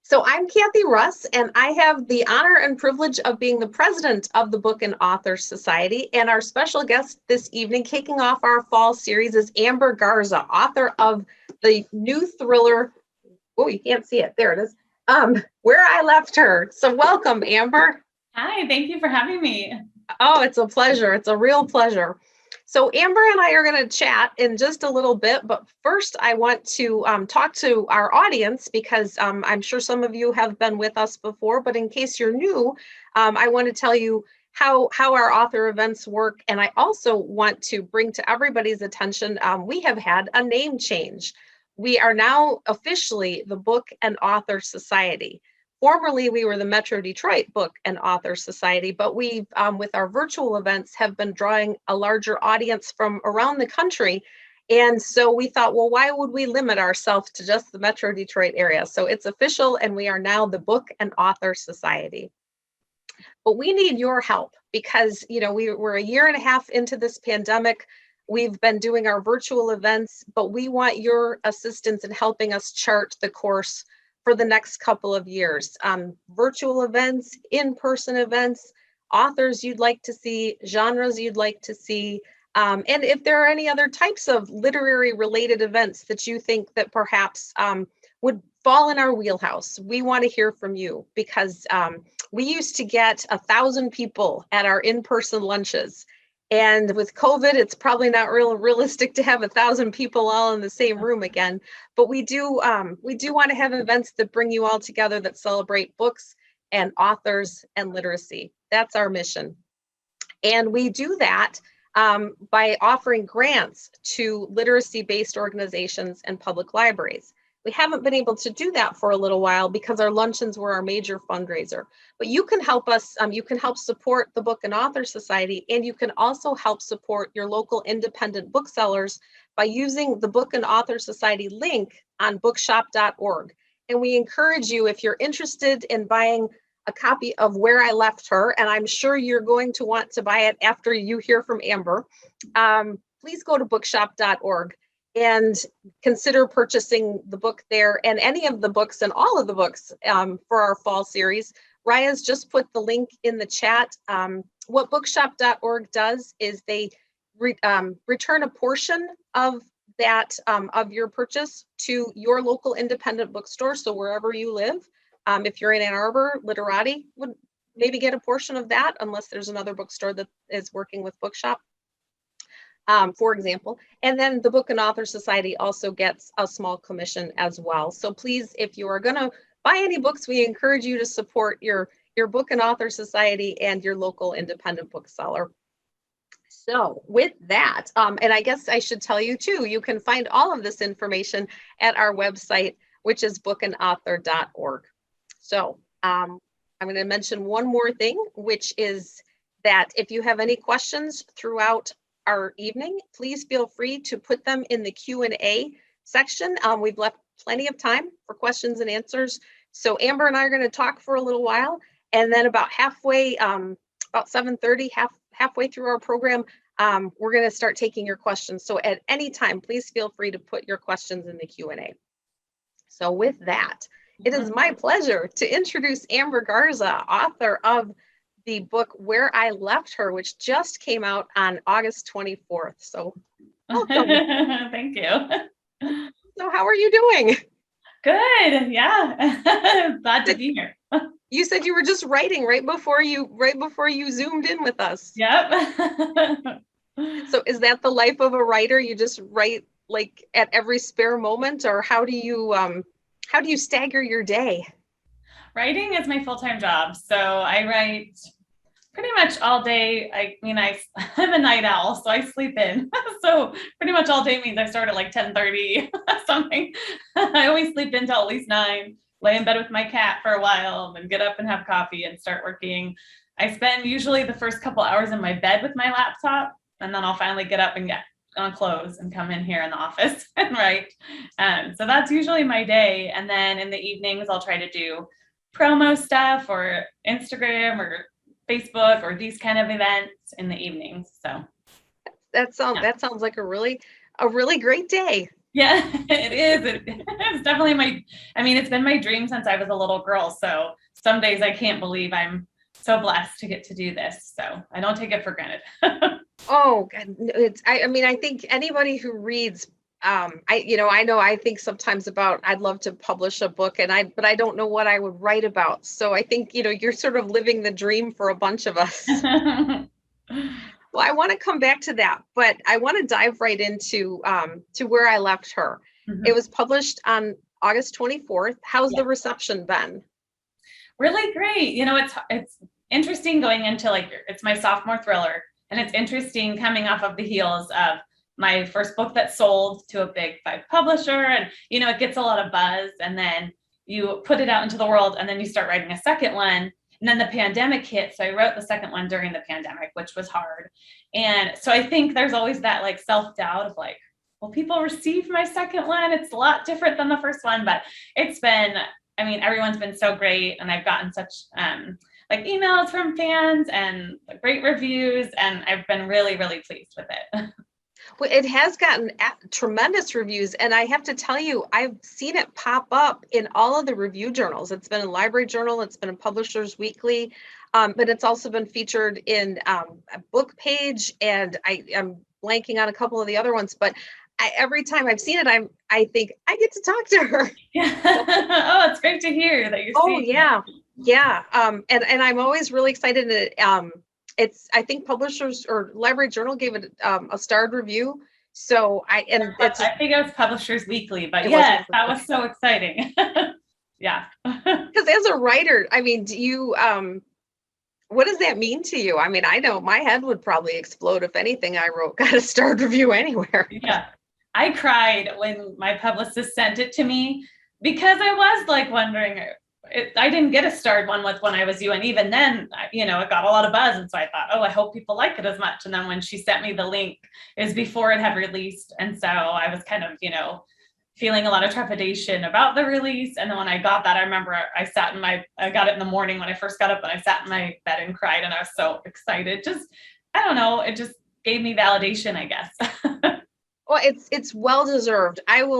So I'm Kathy Russ, and I have the honor and privilege of being the president of the Book and Author Society. And our special guest this evening, kicking off our fall series, is Amber Garza, author of the new thriller. Oh, you can't see it. There it is. Where I Left Her. So welcome, Amber. Hi, thank you for having me. Oh, it's a pleasure. It's a real pleasure. So Amber and I are going to chat in just a little bit, but first I want to talk to our audience because I'm sure some of you have been with us before, but in case you're new, I want to tell you how our author events work. And I also want to bring to everybody's attention, we have had a name change. We are now officially the Book and Author Society. Formerly, we were the Metro Detroit Book and Author Society, but we, with our virtual events, have been drawing a larger audience from around the country. And so we thought, well, why would we limit ourselves to just the Metro Detroit area? So it's official, and we are now the Book and Author Society. But we need your help because, we're a year and a half into this pandemic. We've been doing our virtual events, but we want your assistance in helping us chart the course for the next couple of years. Virtual events, in-person events, authors you'd like to see, genres you'd like to see, and if there are any other types of literary related events that you think that perhaps would fall in our wheelhouse, we want to hear from you because we used to get 1,000 people at our in-person lunches. And with COVID, it's probably not realistic to have 1,000 people all in the same room again. But we do want to have events that bring you all together that celebrate books and authors and literacy. That's our mission. And we do that by offering grants to literacy-based organizations and public libraries. We haven't been able to do that for a little while because our luncheons were our major fundraiser. But you can help us, you can help support the Book and Author Society, and you can also help support your local independent booksellers by using the Book and Author Society link on bookshop.org. And we encourage you, if you're interested in buying a copy of Where I Left Her, and I'm sure you're going to want to buy it after you hear from Amber, please go to bookshop.org. and consider purchasing the book there and any of the books and all of the books for our fall series. Raya's just put the link in the chat. What bookshop.org does is they return a portion of that, of your purchase to your local independent bookstore. So wherever you live, if you're in Ann Arbor, Literati would maybe get a portion of that unless there's another bookstore that is working with Bookshop. For example, and then the Book and Author Society also gets a small commission as well. So please, if you are going to buy any books, we encourage you to support your Book and Author Society and your local independent bookseller. So with that, and I guess I should tell you too, you can find all of this information at our website, which is bookandauthor.org. So I'm going to mention one more thing, which is that if you have any questions throughout our evening, please feel free to put them in the Q&A section. We've left plenty of time for questions and answers. So Amber and I are going to talk for a little while, and then about halfway, about 7:30, halfway through our program, we're going to start taking your questions. So at any time, please feel free to put your questions in the Q&A. So with that, it is my pleasure to introduce Amber Garza, author of the book Where I Left Her, which just came out on August 24th. So welcome. Thank you. So how are you doing? Good. Yeah. Glad to be here. You said you were just writing right before you zoomed in with us. Yep. So is that the life of a writer? You just write like at every spare moment, or how do you stagger your day? Writing is my full-time job. So I write pretty much all day. I'm a night owl, so I sleep in. So pretty much all day means I start at like 10:30 something. I always sleep in till at least 9, lay in bed with my cat for a while, and then get up and have coffee and start working. I spend usually the first couple hours in my bed with my laptop, and then I'll finally get up and get on clothes and come in here in the office and write. So that's usually my day. And then in the evenings, I'll try to do promo stuff or Instagram or Facebook or these kind of events in the evenings. So that sounds like a really great day. Yeah, it is. It's definitely it's been my dream since I was a little girl. So some days I can't believe I'm so blessed to get to do this. So I don't take it for granted. Oh, God, I mean, I think anybody who reads, I know I think sometimes about, I'd love to publish a book but I don't know what I would write about. So I think, you're sort of living the dream for a bunch of us. Well, I want to come back to that, but I want to dive right into to Where I Left Her. It Mhm. was published on August 24th. How's Yeah. the reception been? Really great. It's interesting going into it's my sophomore thriller, and it's interesting coming off of the heels of my first book that sold to a big 5 publisher, and it gets a lot of buzz, and then you put it out into the world, and then you start writing a second one, and then the pandemic hit. So I wrote the second one during the pandemic, which was hard. And so I think there's always that self-doubt of will people receive my second one? It's a lot different than the first one, but it's been, everyone's been so great, and I've gotten such emails from fans and great reviews, and I've been really, really pleased with it. Well, it has gotten tremendous reviews, and I have to tell you, I've seen it pop up in all of the review journals. It's been in Library Journal, it's been in Publishers Weekly, but it's also been featured in a book page, and I am blanking on a couple of the other ones, but every time I've seen it, I think I get to talk to her. Yeah. Oh, it's great to hear that you're Oh seeing yeah, it. yeah. And I'm always really excited that it's, I think Publishers or Library Journal gave it a starred review. So it's I think it was Publishers Weekly, but it was yes, that was so exciting. Yeah. because as a writer, I mean, do you what does that mean to you? I mean, I know my head would probably explode if anything I wrote got a starred review anywhere. Yeah. I cried when my publicist sent it to me because I was wondering, I didn't get a starred one with When I Was You. And even then, it got a lot of buzz. And so I thought, oh, I hope people like it as much. And then when she sent me the link, it was before it had released. And so I was kind of, feeling a lot of trepidation about the release. And then when I got that, I remember I got it in the morning when I first got up, and I sat in my bed and cried. And I was so excited. Just, I don't know, it just gave me validation, I guess. Well, it's well deserved. I'm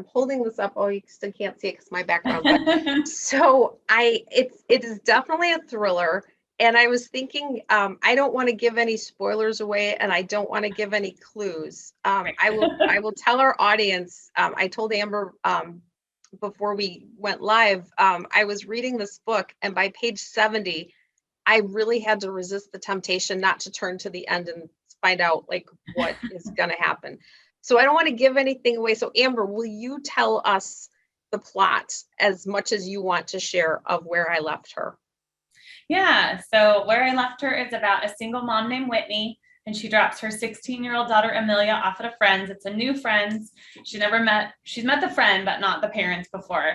holding this up. Oh, you still can't see it because my background. But so it is definitely a thriller. And I was thinking, I don't want to give any spoilers away, and I don't want to give any clues. I will tell our audience. I told Amber before we went live. I was reading this book, and by page 70, I really had to resist the temptation not to turn to the end and find out what is going to happen. So I don't want to give anything away. So Amber, will you tell us the plot as much as you want to share of Where I Left Her? Yeah, so Where I Left Her is about a single mom named Whitney, and she drops her 16-year-old daughter Amelia off at a friend's. It's a new friend's. She's met the friend, but not the parents before.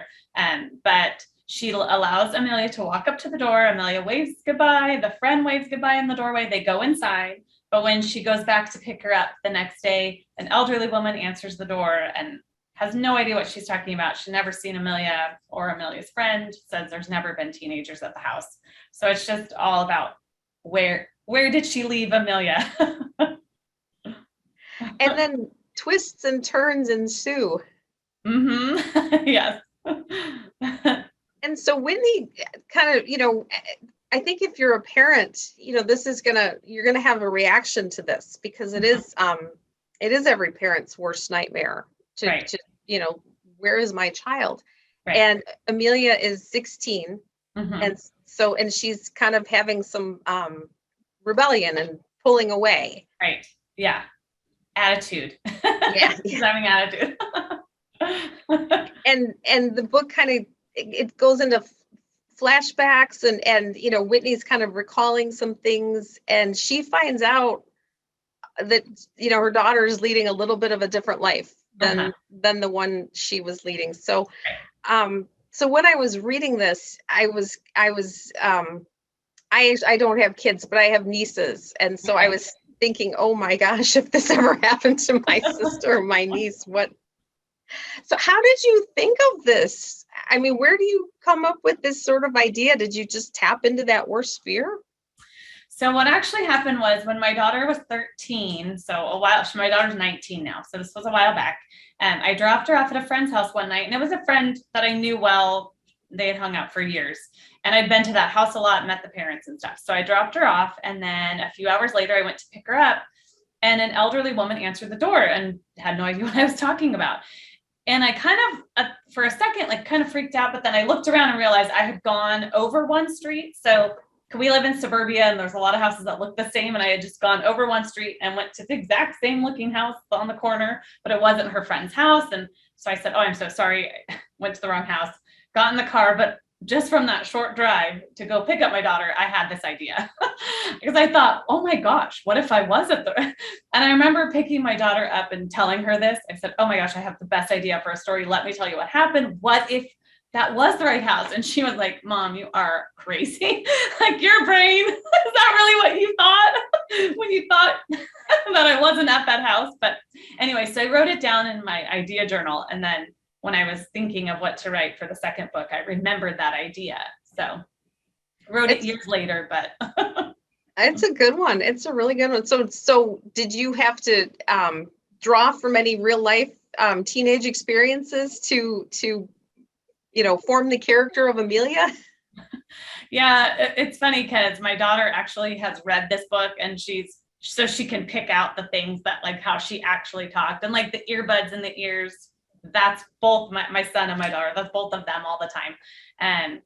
But she allows Amelia to walk up to the door. Amelia waves goodbye. The friend waves goodbye in the doorway. They go inside. But when she goes back to pick her up the next day, an elderly woman answers the door and has no idea what she's talking about. She's never seen Amelia or Amelia's friend, says there's never been teenagers at the house. So it's just all about where did she leave Amelia? And then twists and turns ensue. Mm-hmm. Yes. And so Whitney kind of, I think if you're a parent, you're gonna have a reaction to this, because it is every parent's worst nightmare Right. to where is my child? Right. And Amelia is 16, Mm-hmm. and she's kind of having some rebellion and pulling away. Right. Yeah. Attitude. Yeah. She's having attitude. And the book kind of it goes into flashbacks, and Whitney's kind of recalling some things, and she finds out that her daughter is leading a little bit of a different life than the one she was leading. So so when I was reading this, I don't have kids, but I have nieces, and so I was thinking, oh my gosh, if this ever happened to my sister or my niece, what? So how did you think of this? I mean, where do you come up with this sort of idea? Did you just tap into that worst fear? So what actually happened was when my daughter was 13, so my daughter's 19 now, so this was a while back. I dropped her off at a friend's house one night, and it was a friend that I knew well. They had hung out for years, and I'd been to that house a lot, met the parents and stuff. So I dropped her off, and then a few hours later, I went to pick her up, and an elderly woman answered the door and had no idea what I was talking about. And I kind of, for a second, like kind of freaked out, but then I looked around and realized I had gone over one street. So we live in suburbia and there's a lot of houses that look the same. And I had just gone over one street and went to the exact same looking house on the corner, but it wasn't her friend's house. And so I said, "Oh, I'm so sorry. I went to the wrong house," got in the car. But just from that short drive to go pick up my daughter, I had this idea because I thought, "Oh my gosh, what if I was at the," and I remember picking my daughter up and telling her this. I said, "Oh my gosh, I have the best idea for a story. Let me tell you what happened. What if that was the right house?" And she was like, "Mom, you are crazy. Like your brain, is that really what you thought when you thought that I wasn't at that house?" But anyway, so I wrote it down in my idea journal. And then when I was thinking of what to write for the second book, I remembered that idea. So wrote it years later, but it's a good one. It's a really good one. So did you have to draw from any real life teenage experiences to form the character of Amelia? Yeah, it's funny because my daughter actually has read this book, and so she can pick out the things that, like, how she actually talked, and like the earbuds in the ears. That's both my son and my daughter. That's both of them all the time. And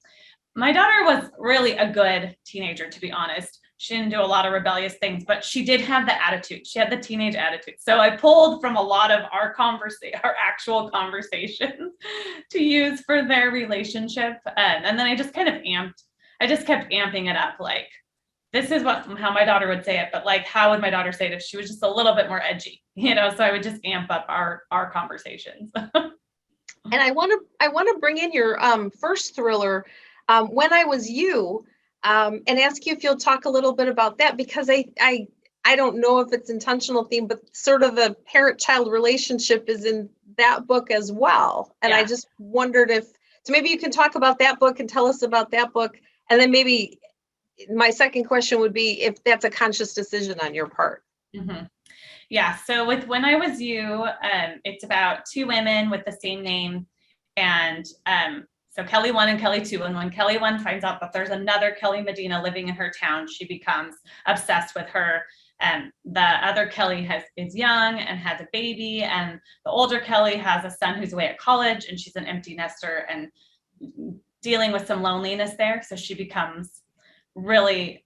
my daughter was really a good teenager, to be honest. She didn't do a lot of rebellious things, but she did have the attitude. She had the teenage attitude. So I pulled from a lot of our actual conversations to use for their relationship. And then I just kept amping it up. Like, this is how my daughter would say it, but like, how would my daughter say it if she was just a little bit more edgy, So I would just amp up our conversations. And I want to bring in your first thriller, When I Was You, and ask you if you'll talk a little bit about that, because I don't know if it's intentional theme, but sort of the parent-child relationship is in that book as well. And yeah. I just wondered so maybe you can talk about that book and tell us about that book. And then maybe my second question would be if that's a conscious decision on your part. Mm-hmm. Yeah. So with When I Was You, it's about two women with the same name. And so Kelly 1 and Kelly 2. And when Kelly 1 finds out that there's another Kelly Medina living in her town, she becomes obsessed with her. The other Kelly is young and has a baby. And the older Kelly has a son who's away at college, and she's an empty nester and dealing with some loneliness there. So she becomes really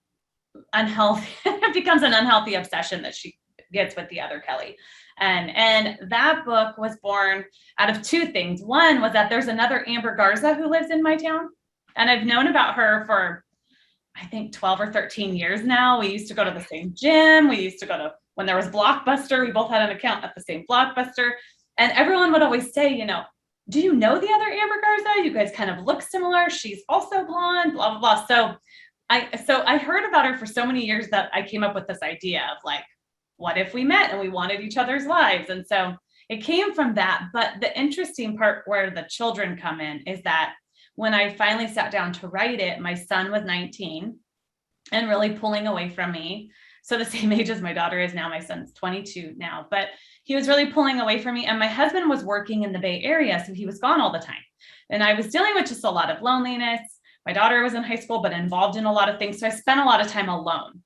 unhealthy. It becomes an unhealthy obsession that she gets with the other Kelly. And that book was born out of two things. One was that there's another Amber Garza who lives in my town, and I've known about her for, I think, 12 or 13 years now. We used to go to the same gym. We used to go to, when there was Blockbuster, we both had an account at the same Blockbuster. And everyone would always say, "Do you know the other Amber Garza? You guys kind of look similar. She's also blonde, blah, blah, blah." So I heard about her for so many years that I came up with this idea of like, what if we met and we wanted each other's lives? And so it came from that. But the interesting part where the children come in is that when I finally sat down to write it, my son was 19 and really pulling away from me. So the same age as my daughter is now. My son's 22 now, but he was really pulling away from me. And my husband was working in the Bay Area, so he was gone all the time. And I was dealing with just a lot of loneliness. My daughter was in high school, but involved in a lot of things. So I spent a lot of time alone.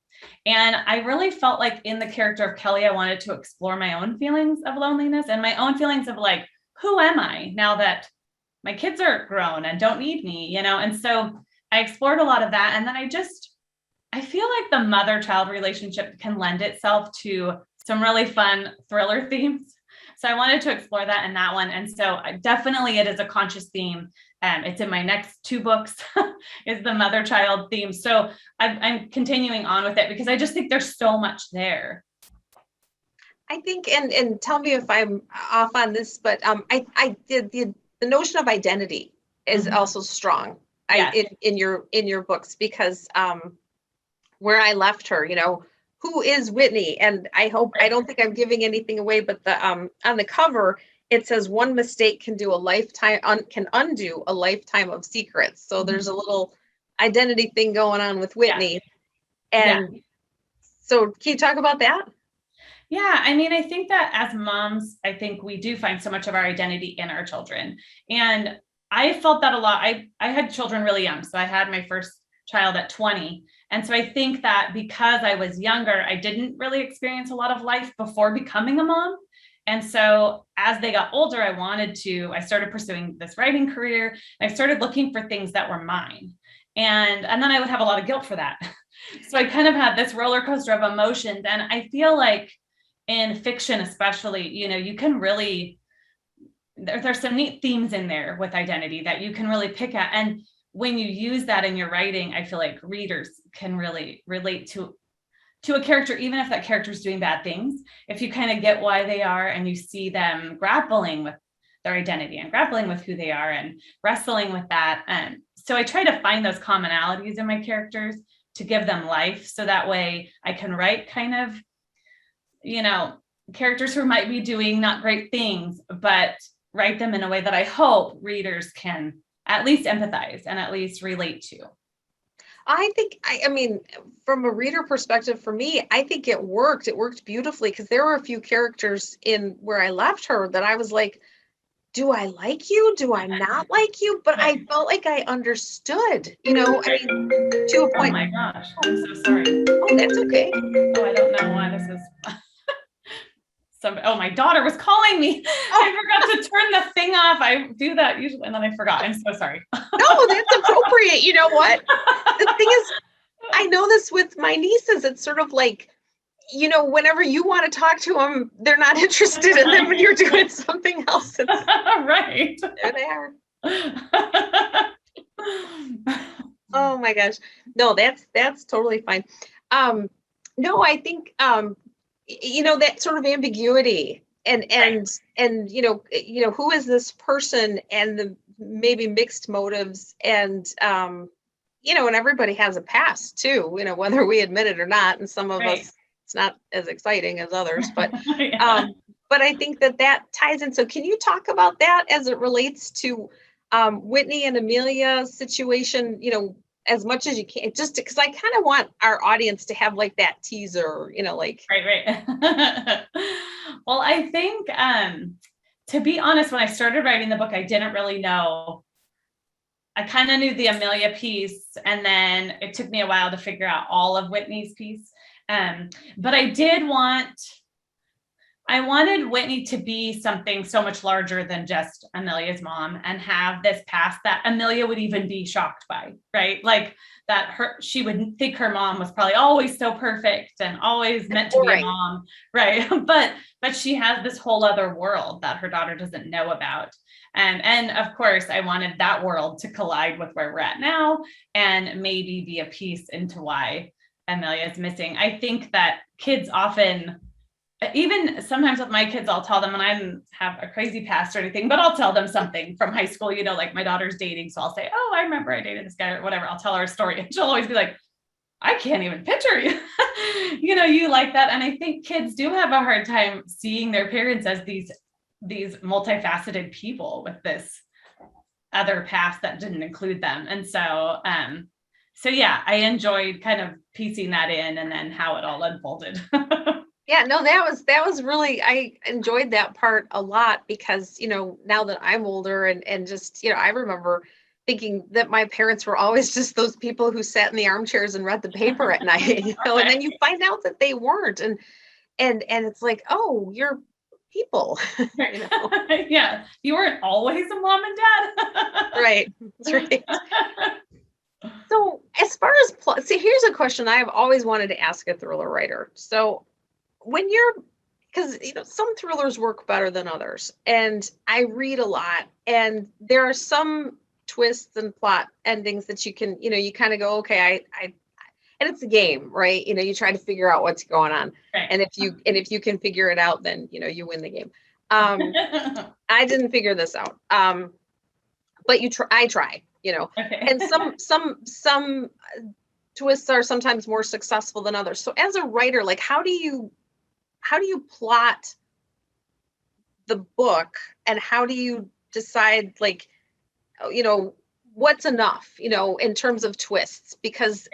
And I really felt like in the character of Kelly, I wanted to explore my own feelings of loneliness and my own feelings of like, who am I now that my kids are grown and don't need me, And so I explored a lot of that. And then I feel like the mother-child relationship can lend itself to some really fun thriller themes. So I wanted to explore that in that one. And so definitely it is a conscious theme. It's in my next two books is the mother-child theme. So I'm continuing on with it because I just think there's so much there. I think, and tell me if I'm off on this, but I did the notion of identity is also strong. Yeah. In your books, because where I left her, who is Whitney? And I don't think I'm giving anything away, but on the cover, it says one mistake can undo a lifetime of secrets. So there's a little identity thing going on with Whitney. Yeah. And So can you talk about that? Yeah, I mean, I think that as moms, I think we do find so much of our identity in our children. And I felt that a lot. I had children really young. So I had my first child at 20. And so I think that because I was younger, I didn't really experience a lot of life before becoming a mom. And so as they got older, I started pursuing this writing career. And I started looking for things that were mine. And then I would have a lot of guilt for that. So I kind of had this roller coaster of emotions. And I feel like in fiction, especially, you can really, there's some neat themes in there with identity that you can really pick at. And when you use that in your writing, I feel like readers can really relate to a character, even if that character is doing bad things. If you kind of get why they are and you see them grappling with their identity and grappling with who they are and wrestling with that. So I try to find those commonalities in my characters to give them life. So that way I can write kind of, characters who might be doing not great things, but write them in a way that I hope readers can at least empathize and at least relate to. I think, I mean, from a reader perspective, for me, I think it worked. It worked beautifully because there were a few characters in where I left her that I was like, do I like you? Do I not like you? But I felt like I understood, I mean, to a Oh point. my gosh, I'm so sorry. Oh, that's okay. Oh, I don't know why this is. My daughter was calling me. I forgot to turn the thing off. I do that usually, and then I forgot. I'm so sorry. No, that's appropriate. You know what? The thing is, I know this with my nieces. It's sort of like, whenever you want to talk to them, they're not interested. And then when you're doing something else, it's right. There they are. Oh my gosh. No, that's totally fine. No, I think, that sort of ambiguity and who is this person and the maybe mixed motives and, and everybody has a past too, whether we admit it or not. And some of us, it's not as exciting as others, but, Yeah. but I think that ties in. So can you talk about that as it relates to, Whitney and Amelia's situation, as much as you can, just because I kind of want our audience to have like that teaser, like. Right. Well, I think, to be honest, when I started writing the book, I didn't really know. I kind of knew the Amelia piece, and then it took me a while to figure out all of Whitney's piece. But I wanted Whitney to be something so much larger than just Amelia's mom and have this past that Amelia would even be shocked by, right? Like that she would think her mom was probably always so perfect and always meant to be a mom, right? But she has this whole other world that her daughter doesn't know about. And of course, I wanted that world to collide with where we're at now and maybe be a piece into why Amelia is missing. I think that kids often, even sometimes with my kids, I'll tell them when I don't have a crazy past or anything, but I'll tell them something from high school, like my daughter's dating. So I'll say, oh, I remember I dated this guy or whatever. I'll tell her a story. And she'll always be like, I can't even picture you. You like that. And I think kids do have a hard time seeing their parents as these multifaceted people with this other past that didn't include them. And so yeah, I enjoyed kind of piecing that in and then how it all unfolded. Yeah, no, that was really, I enjoyed that part a lot because, now that I'm older and just, I remember thinking that my parents were always just those people who sat in the armchairs and read the paper at night, and then you find out that they weren't. And it's like, oh, you're people, Yeah. You weren't always a mom and dad. Right. That's right. So as far as plot, see, here's a question I've always wanted to ask a thriller writer. So when because some thrillers work better than others, and I read a lot, and there are some twists and plot endings that you can, you kind of go, okay, I and it's a game, right? You try to figure out what's going on, right. And if you can figure it out, then you win the game. I didn't figure this out, but I try, Okay. and some twists are sometimes more successful than others. So as a writer, like how do you plot the book, and how do you decide, like, what's enough, in terms of twists, because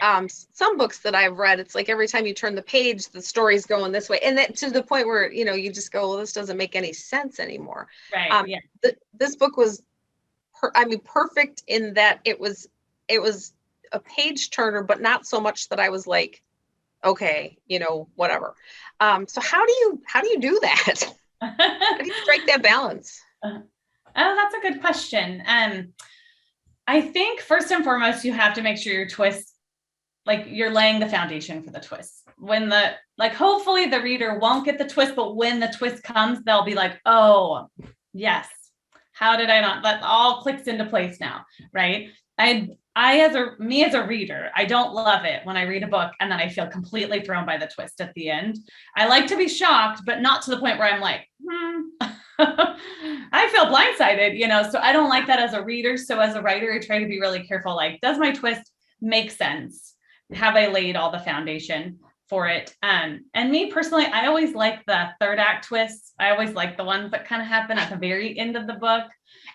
some books that I've read, it's like every time you turn the page, the story's going this way. And that to the point where, you just go, well, this doesn't make any sense anymore. Right. Yeah. This book was, perfect in that it was a page turner, but not so much that I was like, okay, whatever. So how do you do that? How do you strike that balance? Oh, that's a good question. I think first and foremost, you have to make sure your twist, like you're laying the foundation for the twist. Hopefully the reader won't get the twist, but when the twist comes, they'll be like, oh, yes. How did I not? That all clicks into place now, right? As a reader, I don't love it when I read a book and then I feel completely thrown by the twist at the end. I like to be shocked, but not to the point where I'm like, I feel blindsided, so I don't like that as a reader. So as a writer, I try to be really careful. Like, does my twist make sense? Have I laid all the foundation for it? And me personally, I always like the third act twists. I always like the ones that kind of happen at the very end of the book.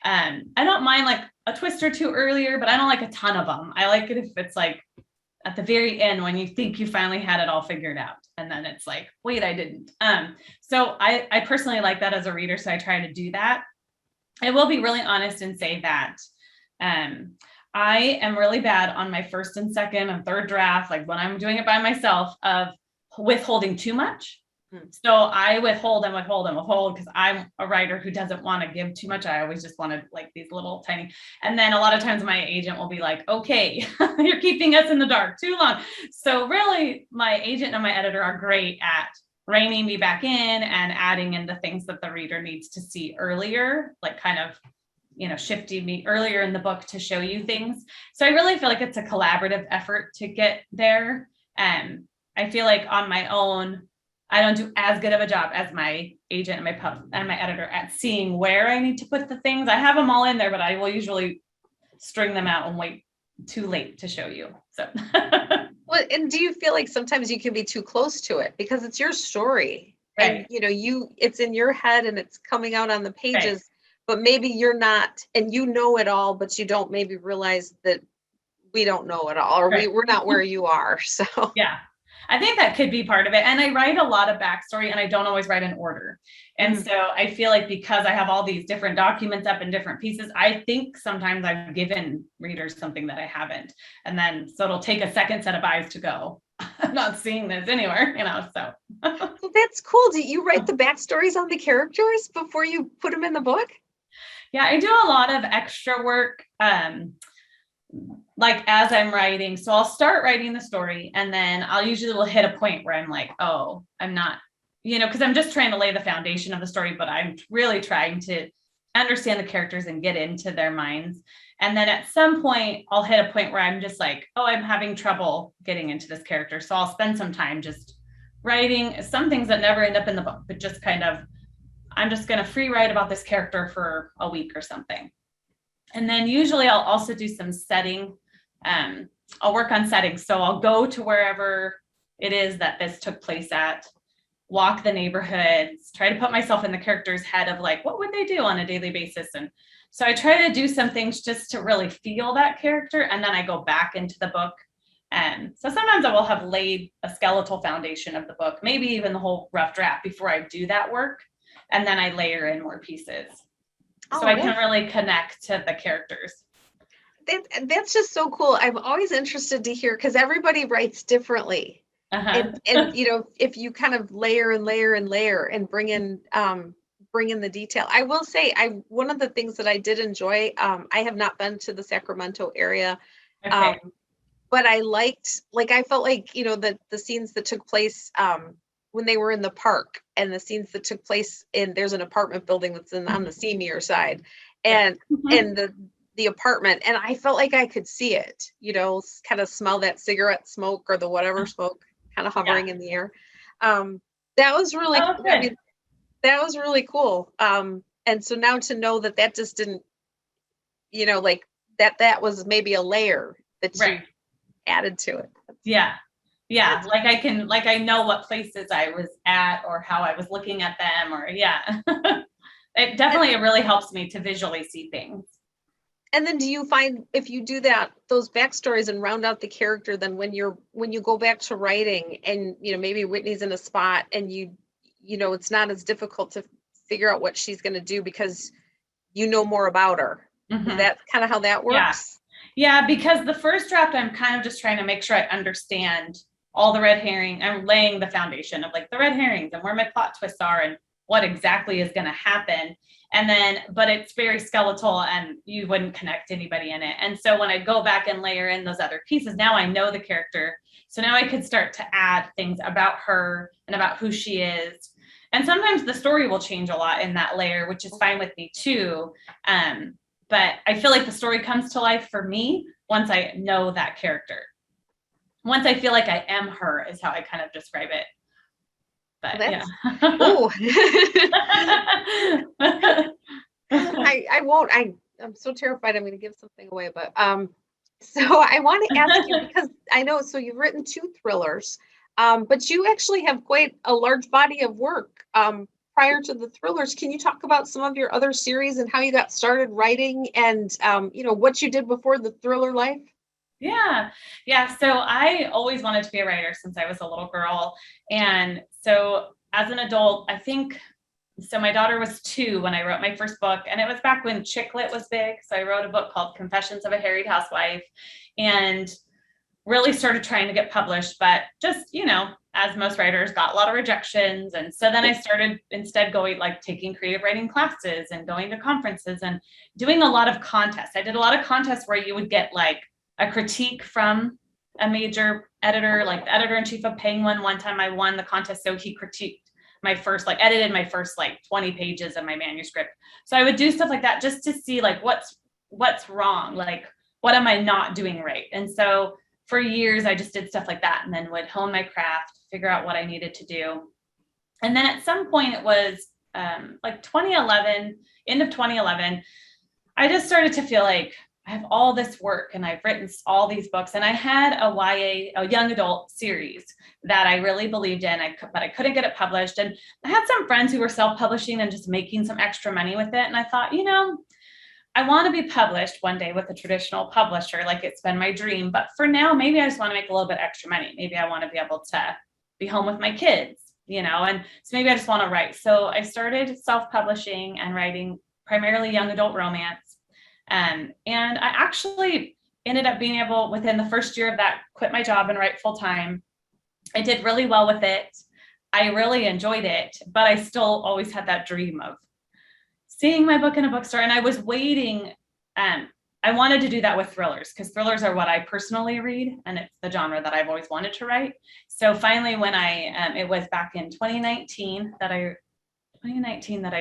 I don't mind like a twist or two earlier, but I don't like a ton of them. I like it if it's like at the very end when you think you finally had it all figured out. And then it's like, wait, I didn't. So I personally like that as a reader. So I try to do that. I will be really honest and say that I am really bad on my first and second and third draft, like when I'm doing it by myself, of withholding too much. So I withhold because I'm a writer who doesn't want to give too much. I always just wanted like these little tiny, and then a lot of times my agent will be like, okay, you're keeping us in the dark too long. So really my agent and my editor are great at reining me back in and adding in the things that the reader needs to see earlier, like kind of, shifting me earlier in the book to show you things. So I really feel like it's a collaborative effort to get there. And I feel like on my own, I don't do as good of a job as my agent and my editor at seeing where I need to put the things. I have them all in there, but I will usually string them out and wait too late to show you. So, well, and do you feel like sometimes you can be too close to it because it's your story, right? And it's in your head and it's coming out on the pages, right. But maybe you're not, and it all, but you don't maybe realize that we don't know it all, or right. we're not where you are. So yeah. I think that could be part of it. And I write a lot of backstory and I don't always write in order. And so I feel like because I have all these different documents up in different pieces, I think sometimes I've given readers something that I haven't. And then, so it'll take a second set of eyes to go, I'm not seeing this anywhere, so. Well, that's cool. Do you write the backstories on the characters before you put them in the book? Yeah, I do a lot of extra work. Like as I'm writing, so I'll start writing the story and then I'll usually will hit a point where I'm like, oh, I'm not, because I'm just trying to lay the foundation of the story, but I'm really trying to understand the characters and get into their minds. And then at some point I'll hit a point where I'm just like, oh, I'm having trouble getting into this character. So I'll spend some time just writing some things that never end up in the book, but just kind of, I'm just going to free write about this character for a week or something. And then usually I'll also do some setting. I'll work on settings. So I'll go to wherever it is that this took place at, walk the neighborhoods, try to put myself in the character's head of like, what would they do on a daily basis? And so I try to do some things just to really feel that character. And then I go back into the book. And so sometimes I will have laid a skeletal foundation of the book, maybe even the whole rough draft before I do that work. And then I layer in more pieces. So I can really connect to the characters. That's just so cool. I'm always interested to hear because everybody writes differently. And if you kind of layer and layer and layer and bring in the detail. I will say one of the things that I did enjoy, I have not been to the Sacramento area. Okay. But I liked, I felt like, the scenes that took place when they were in the park and the scenes that took place there's an apartment building that's on the Seymour side and the apartment. And I felt like I could see it, kind of smell that cigarette smoke or the whatever smoke kind of hovering in the air. That was really, that was really cool. And so now to know that just didn't, that was maybe a layer that you added to it. Yeah. I know what places I was at or how I was looking at them it really helps me to visually see things. And then do you find if you do that, those backstories and round out the character, then when you go back to writing and, maybe Whitney's in a spot and it's not as difficult to figure out what she's going to do because you know more about her. Mm-hmm. Is that kind of how that works? Yeah, because the first draft, I'm kind of just trying to make sure I understand all the red herring. I'm laying the foundation of like the red herrings and where my plot twists are and what exactly is going to happen. And then, but it's very skeletal and you wouldn't connect anybody in it. And so when I go back and layer in those other pieces, now I know the character. So now I could start to add things about her and about who she is. And sometimes the story will change a lot in that layer, which is fine with me too. But I feel like the story comes to life for me once I know that character. Once I feel like I am her is how I kind of describe it. But yeah. Oh. I won't. I'm so terrified I'm going to give something away, but so I want to ask you because I know, so you've written 2 thrillers, but you actually have quite a large body of work prior to the thrillers. Can you talk about some of your other series and how you got started writing and what you did before the thriller life? Yeah. So I always wanted to be a writer since I was a little girl. And so as an adult, I think, so my daughter was 2 when I wrote my first book, and it was back when chick lit was big. So I wrote a book called Confessions of a Harried Housewife and really started trying to get published, but just, as most writers, got a lot of rejections. And so then I started instead going like taking creative writing classes and going to conferences and doing a lot of contests. I did a lot of contests where you would get like a critique from a major editor, like the editor-in-chief of Penguin. One time I won the contest, so he critiqued my first, like edited my first like 20 pages of my manuscript. So I would do stuff like that just to see like what's wrong, like what am I not doing right? And so for years I just did stuff like that and then would hone my craft, figure out what I needed to do. And then at some point it was like 2011, end of 2011, I just started to feel like I have all this work and I've written all these books, and I had a young adult series that I really believed in, but I couldn't get it published. And I had some friends who were self-publishing and just making some extra money with it. And I thought, I want to be published one day with a traditional publisher, like it's been my dream. But for now, maybe I just want to make a little bit extra money. Maybe I want to be able to be home with my kids, and so maybe I just want to write. So I started self-publishing and writing primarily young adult romance. And I actually ended up being able, within the first year of that, quit my job and write full time. I did really well with it. I really enjoyed it, but I still always had that dream of seeing my book in a bookstore. And I was waiting. I wanted to do that with thrillers because thrillers are what I personally read, and it's the genre that I've always wanted to write. So finally, when it was back in 2019 that I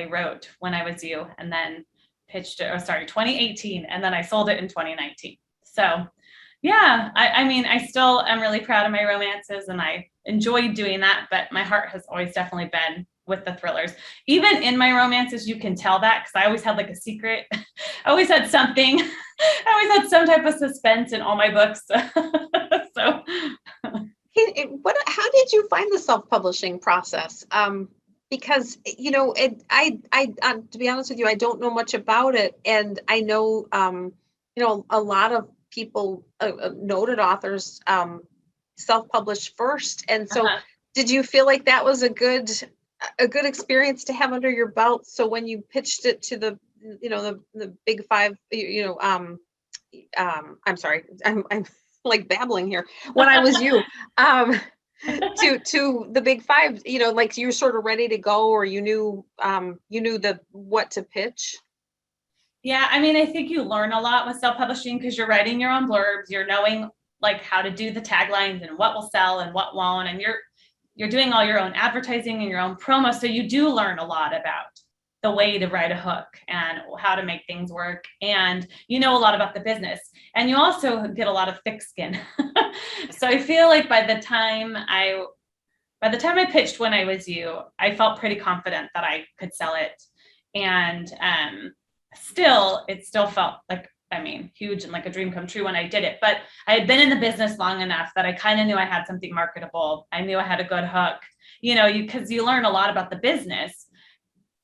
wrote When I Was You, and then pitched it, 2018, and then I sold it in 2019. So yeah, I still am really proud of my romances and I enjoy doing that, but my heart has always definitely been with the thrillers. Even in my romances, you can tell that because I always had like a secret. I always had something. I always had some type of suspense in all my books. So how did you find the self-publishing process? Because, to be honest with you, I don't know much about it. And I know, a lot of people, noted authors, self-publish first. And so did you feel like that was a good experience to have under your belt? So when you pitched it to the big 5, I'm sorry, I'm like babbling here. When I Was You, to the big 5, like you were sort of ready to go, or you knew what to pitch? Yeah, I think you learn a lot with self-publishing because you're writing your own blurbs, you're knowing like how to do the taglines and what will sell and what won't, and you're doing all your own advertising and your own promo. So you do learn a lot about the way to write a hook and how to make things work, and a lot about the business, and you also get a lot of thick skin. So I feel like by the time I pitched When I Was You, I felt pretty confident that I could sell it, and it still felt like, huge and like a dream come true when I did it. But I had been in the business long enough that I kind of knew I had something marketable. I knew I had a good hook, because you learn a lot about the business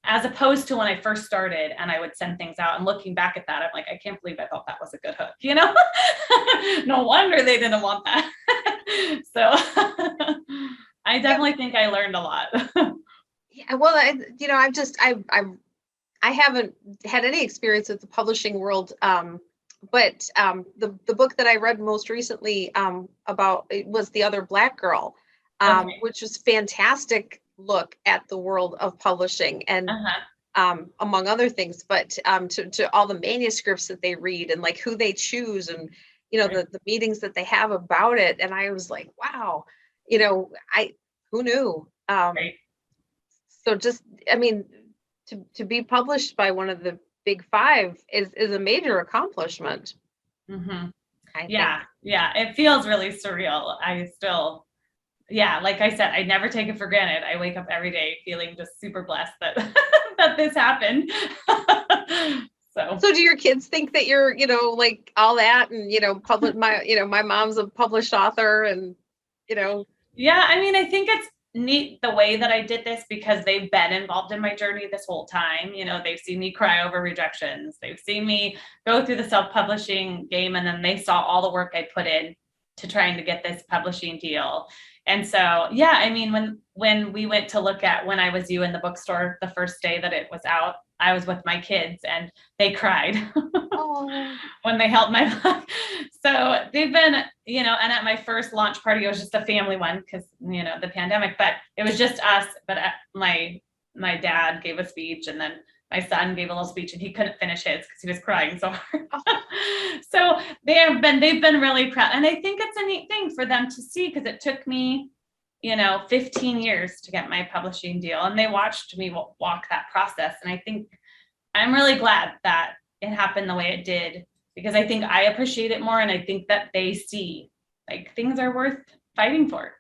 as opposed to when I first started and I would send things out, and looking back at that, I'm like, I can't believe I thought that was a good hook, you know? No wonder they didn't want that. So I definitely think I learned a lot. Yeah, well, I haven't had any experience with the publishing world, but the book that I read most recently about it was The Other Black Girl, Okay. which was fantastic look at the world of publishing and among other things, but to all the manuscripts that they read and like who they choose and Right. the meetings that they have about it, and I was like, wow, I who knew? Right. So just, I mean, to be published by one of the big five is a major accomplishment, Mm-hmm. I think. Yeah. Yeah. It feels really surreal. I still, yeah, like I said, I never take it for granted. I wake up every day feeling just super blessed that that this happened. So So do your kids think that you're, like all that and, my mom's a published author and, you know, yeah, I mean, I think it's neat the way that I did this because they've been involved in my journey this whole time. They've seen me cry over rejections. They've seen me go through the self-publishing game, and then they saw all the work I put in to trying to get this publishing deal. And so, yeah, I mean, when we went to look at When I Was You in the bookstore the first day that it was out, I was with my kids and they cried oh, when they held my book. So they've been, and at my first launch party, it was just a family one because, the pandemic, but it was just us. But my dad gave a speech, and then my son gave a little speech, and he couldn't finish his because he was crying so hard. So they've been really proud. And I think it's a neat thing for them to see because it took me, 15 years to get my publishing deal. And they watched me walk that process. And I think I'm really glad that it happened the way it did, because I think I appreciate it more. And I think that they see like things are worth fighting for.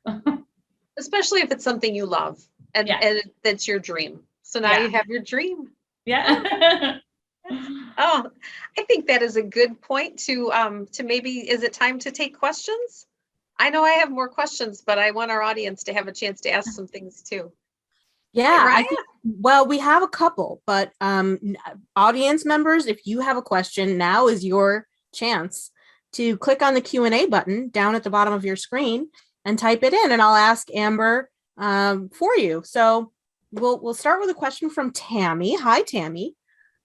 especially if it's something you love and, Yeah. and that's your dream. So now Yeah. you have your dream. Yeah. Oh, I think that is a good point to maybe, is it time to take questions? I know I have more questions, but I want our audience to have a chance to ask some things too. Yeah, Right? I think, well, we have a couple, but audience members, if you have a question, now is your chance to click on the Q&A button down at the bottom of your screen and type it in, and I'll ask Amber for you. So we'll start with a question from Tammy. Hi, Tammy.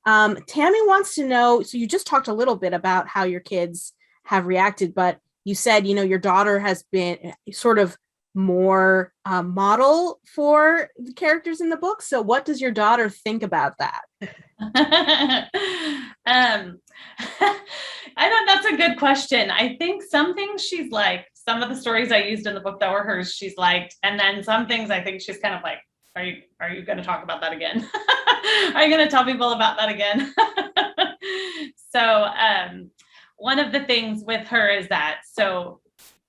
Tammy wants to know, so you just talked a little bit about how your kids have reacted, but you said, your daughter has been sort of more model for the characters in the book. So what does your daughter think about that? I don't, that's a good question. I think some things she's liked, some of the stories I used in the book that were hers, she's liked. And then some things I think she's kind of like, are you going to talk about that again? Are you going to tell people about that again? So one of the things with her is that,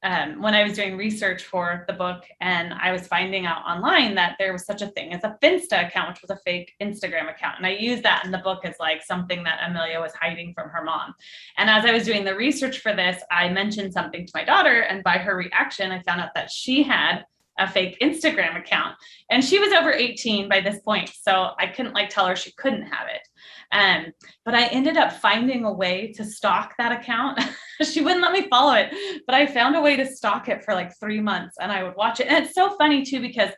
when I was doing research for the book, and I was finding out online that there was such a thing as a Finsta account, which was a fake Instagram account. And I used that in the book as like something that Amelia was hiding from her mom. And as I was doing the research for this, I mentioned something to my daughter, and by her reaction, I found out that she had a fake Instagram account, and she was over 18 by this point. So I couldn't tell her she couldn't have it. But I ended up finding a way to stalk that account. She wouldn't let me follow it, but I found a way to stalk it for like 3 months, and I would watch it. And it's so funny too, because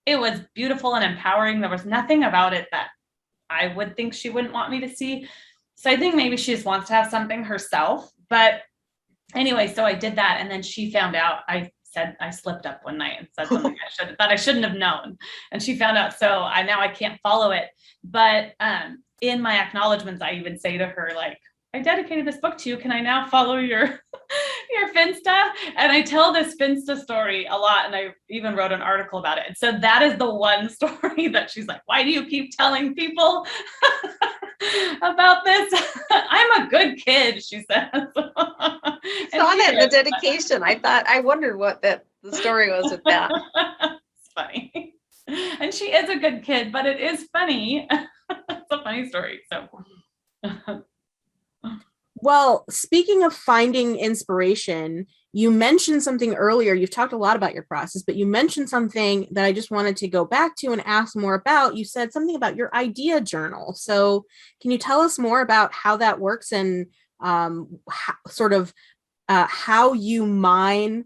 it was beautiful and empowering. There was nothing about it that I would think she wouldn't want me to see. So I think maybe she just wants to have something herself. But anyway, so I did that. And then she found out. I said I slipped up one night and said something I shouldn't have known. And she found out. So now I can't follow it. But in my acknowledgments, I even say to her, like, I dedicated this book to you. Can I now follow your Finsta? And I tell this Finsta story a lot. And I even wrote an article about it. And so that is the one story that she's like, why do you keep telling people about this? I'm a good kid, she says. Saw that in the dedication. I wondered what the story was with that. It's funny. And she is a good kid, but it is funny. It's a funny story. So well, speaking of finding inspiration, you mentioned something earlier. You've talked a lot about your process, but you mentioned something that I just wanted to go back to and ask more about. You said something about your idea journal. So can you tell us more about how that works and how you mine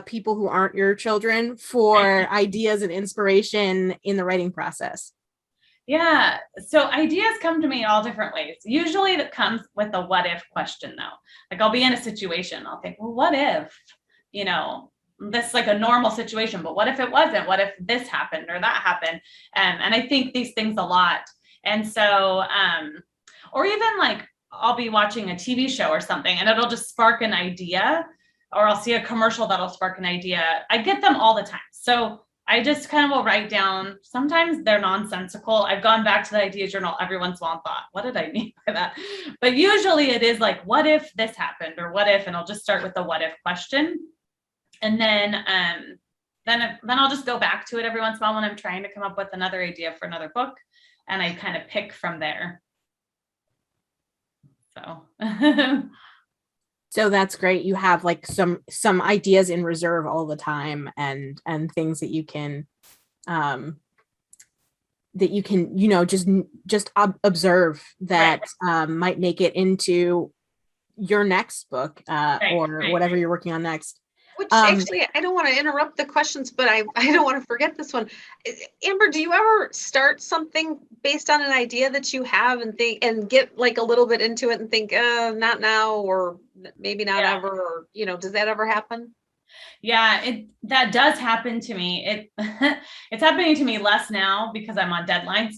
people who aren't your children for ideas and inspiration in the writing process? Yeah. So ideas come to me all different ways. Usually that comes with a what if question though. Like I'll be in a situation, I'll think, well, what if, this is like a normal situation, but what if it wasn't? What if this happened or that happened? And I think these things a lot. And so, or even like I'll be watching a TV show or something and it'll just spark an idea, or I'll see a commercial that'll spark an idea. I get them all the time. So I just kind of will write down, sometimes they're nonsensical. I've gone back to the idea journal every once in a while and thought, what did I mean by that? But usually it is like, what if this happened or what if, and I'll just start with the what if question. And then I'll just go back to it every once in a while when I'm trying to come up with another idea for another book. And I kind of pick from there. So. So that's great. You have like some ideas in reserve all the time and things that you can just observe that might make it into your next book or whatever you're working on next. Which actually, I don't want to interrupt the questions, but I don't want to forget this one. Amber, do you ever start something based on an idea that you have and think and get like a little bit into it and think, not now, or maybe not ever, or does that ever happen? Yeah, that does happen to me. It's happening to me less now because I'm on deadlines.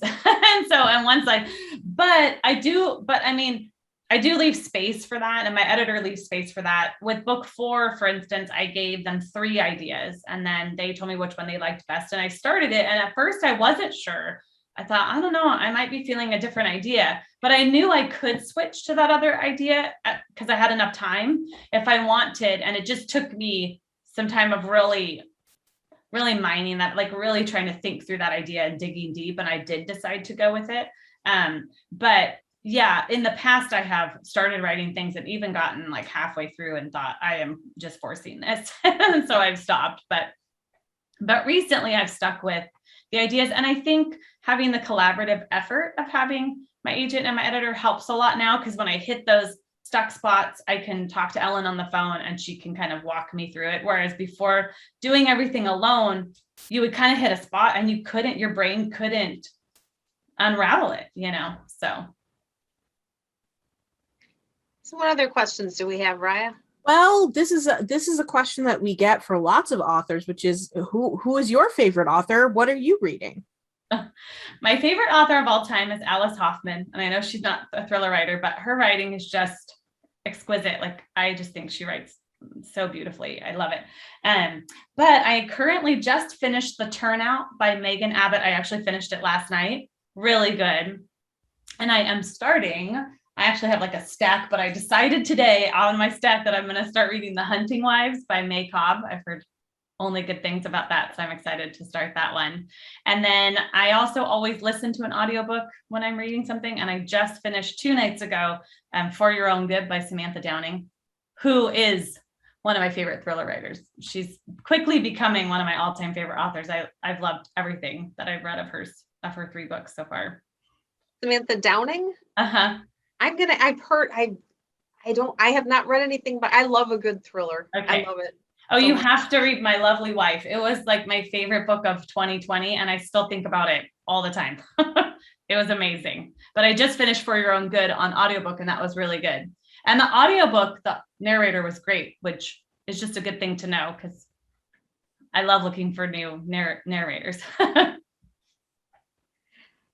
I do leave space for that, and my editor leaves space for that. With book 4, for instance, I gave them 3 ideas and then they told me which one they liked best. And I started it. And at first I wasn't sure. I thought, I don't know, I might be feeling a different idea, but I knew I could switch to that other idea because I had enough time if I wanted. And it just took me some time of really, really mining that, like really trying to think through that idea and digging deep. And I did decide to go with it. But yeah, in the past, I have started writing things and even gotten like halfway through and thought I am just forcing this. And so I've stopped. But recently I've stuck with the ideas. And I think having the collaborative effort of having my agent and my editor helps a lot now, because when I hit those stuck spots, I can talk to Ellen on the phone and she can kind of walk me through it. Whereas before, doing everything alone, you would kind of hit a spot and your brain couldn't unravel it, So what other questions do we have, Raya? Well, this is a question that we get for lots of authors, which is who is your favorite author? What are you reading? My favorite author of all time is Alice Hoffman. And I know she's not a thriller writer, but her writing is just exquisite. Like, I just think she writes so beautifully. I love it. But I currently just finished The Turnout by Megan Abbott. I actually finished it last night. Really good. And I actually have like a stack, but I decided today on my stack that I'm going to start reading The Hunting Wives by May Cobb. I've heard only good things about that, so I'm excited to start that one. And then I also always listen to an audiobook when I'm reading something, and I just finished 2 nights ago For Your Own Good by Samantha Downing, who is one of my favorite thriller writers. She's quickly becoming one of my all-time favorite authors. I've loved everything that I've read of her 3 books so far. Samantha Downing? Uh-huh. I have not read anything, but I love a good thriller. Okay. I love it. Oh, you have to read My Lovely Wife. It was like my favorite book of 2020, and I still think about it all the time. It was amazing. But I just finished For Your Own Good on audiobook, and that was really good. And the audiobook, the narrator was great, which is just a good thing to know because I love looking for new narrators.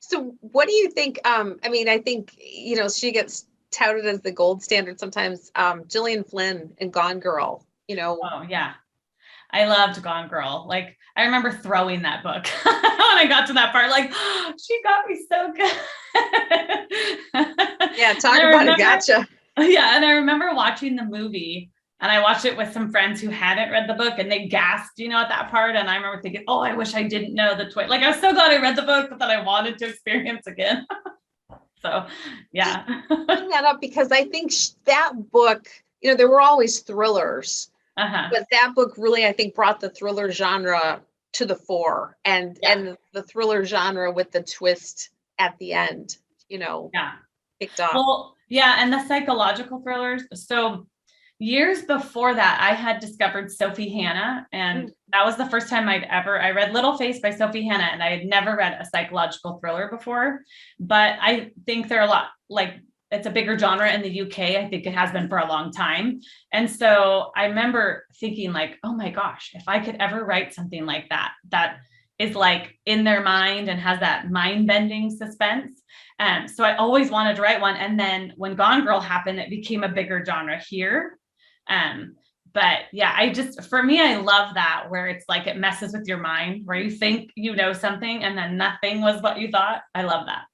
So what do you think? I think, she gets touted as the gold standard sometimes. Gillian Flynn and Gone Girl, Oh, yeah. I loved Gone Girl. Like, I remember throwing that book when I got to that part, like, oh, she got me so good. Yeah, talk about it. Gotcha. Yeah. And I remember watching the movie, and I watched it with some friends who hadn't read the book, and they gasped, at that part. And I remember thinking, oh, I wish I didn't know the twist. Like, I was so glad I read the book, but that I wanted to experience again. So, yeah. Bring that up because I think that book, there were always thrillers, Uh-huh. But that book really, I think, brought the thriller genre to the fore, and the thriller genre with the twist at the end, kicked off. Well, yeah, and the psychological thrillers. So years before that, I had discovered Sophie Hannah, and that was the first time I read Little Face by Sophie Hannah, and I had never read a psychological thriller before. But I think they're a lot like, it's a bigger genre in the UK. I think it has been for a long time. And so I remember thinking like, oh my gosh, if I could ever write something like that is like in their mind and has that mind-bending suspense. So I always wanted to write one. And then when Gone Girl happened, it became a bigger genre here. But yeah, for me, I love that, where it's like, it messes with your mind, where you think you know something and then nothing was what you thought. I love that.